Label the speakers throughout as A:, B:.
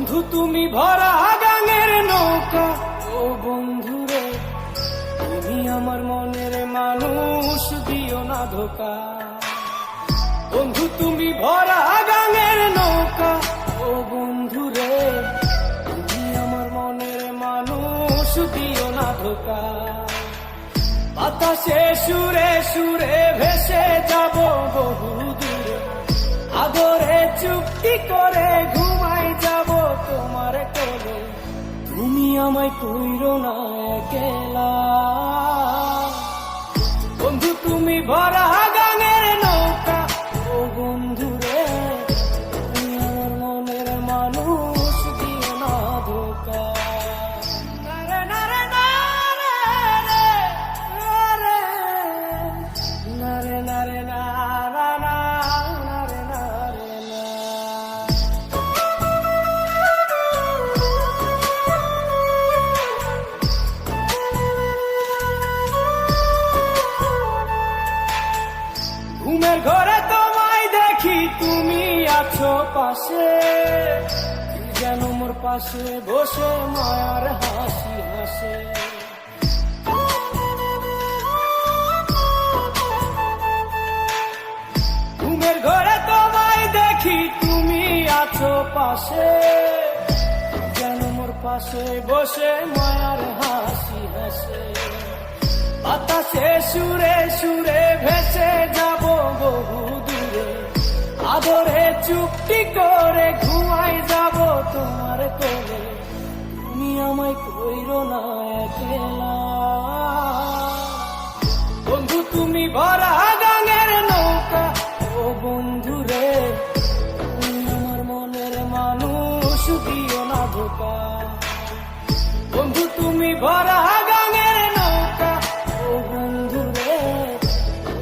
A: বন্ধু তুমি ভরা গাঙের নৌকা, ও বন্ধু রে তুমি আমার মনের মানুষ, দিও না ধোকা। বন্ধু তুমি ভরা গাঙের নৌকা, ও বন্ধু রে তুমি আমার মনের মানুষ, দিও না ধোকা। বাতাসে সুরে সুরে ভেসে যাব বহু দূরে, আদরে চুক্তি করে ঘুমাই যাব তোমার কোলে। তুমি আমায় কইরো না একলা, বন্ধু তুমি ভরা গাঙের নৌকা, ও বন্ধু রে তুমি আমার মনের মানুষ, দিও না ধোকা। নারে নারে নারে নারে নারে নারে নারে নারে নারে না। ঘুমের ঘরে তোমায় দেখি তুমি আছো পাশে, যেন মোর পাশে বসে মায়ার হাসি হাসে। ঘুমের ঘরে তোমায় দেখি তুমি আছো পাশে, যেন মোর পাশে বসে মায়ার হাসি হাসে। বাতাসে সুরে সুরে ভেসে যাব বহু দূরে, আদরে চুক্তি করে ঘুমাই যাব তোমার কোলে। তুমি আমায় কইরো না একলা, বন্ধু তুমি ভরা গাঙের নৌকা, ও বন্ধু রে তুমি আমার মনের মানুষ, দিও না ধোকা। বন্ধু তুমি ভরা গাঙের নৌকা, ও বন্ধু রে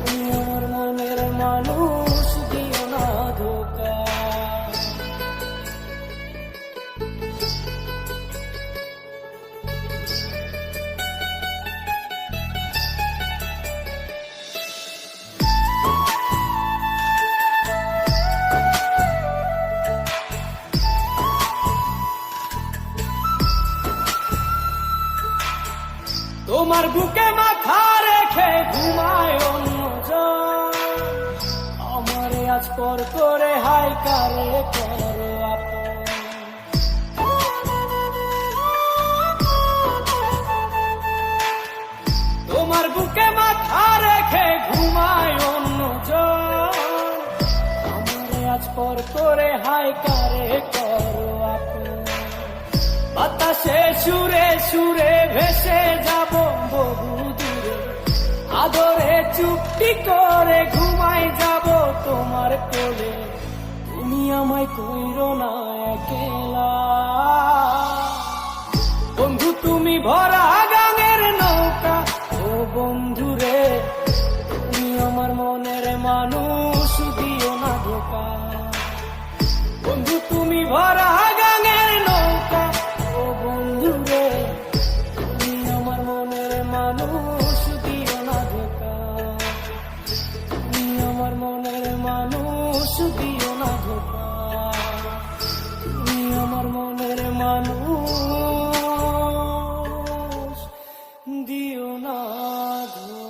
A: তুমি আমার মনের মানুষ, দিও না ধোকা। তোমার বুকে মাথা রেখে ঘুমায় অন্যজন, আমারে আজ পর করে হাই কারে করো আপন। তোমার বুকে মাথা রেখে ঘুমায় অন্যজন, আমারে আজ পর করে হাই কারে করো আপন। বাতাসে সুরে সুরে ভেসে যাব বহু দূরে, আদরে চুক্তি করে ঘুমাই যাব তোমার কোলে। তুমি আমায় কইরো না একলা, বন্ধু তুমি ভরা গাঙের নৌকা, ও বন্ধু রে তুমি আমার মনের মানুষ, দিও না ধোকা। বন্ধু তুমি ভরা গাঙের নৌকা, ও বন্ধু রে তুমি আমার মনের মানুষ, দিও না ধোকা। তুমি আমার মনের মানুষ, দিও না ধোকা। তুমি আমার মনের মানুষ, দিও না ধোকা।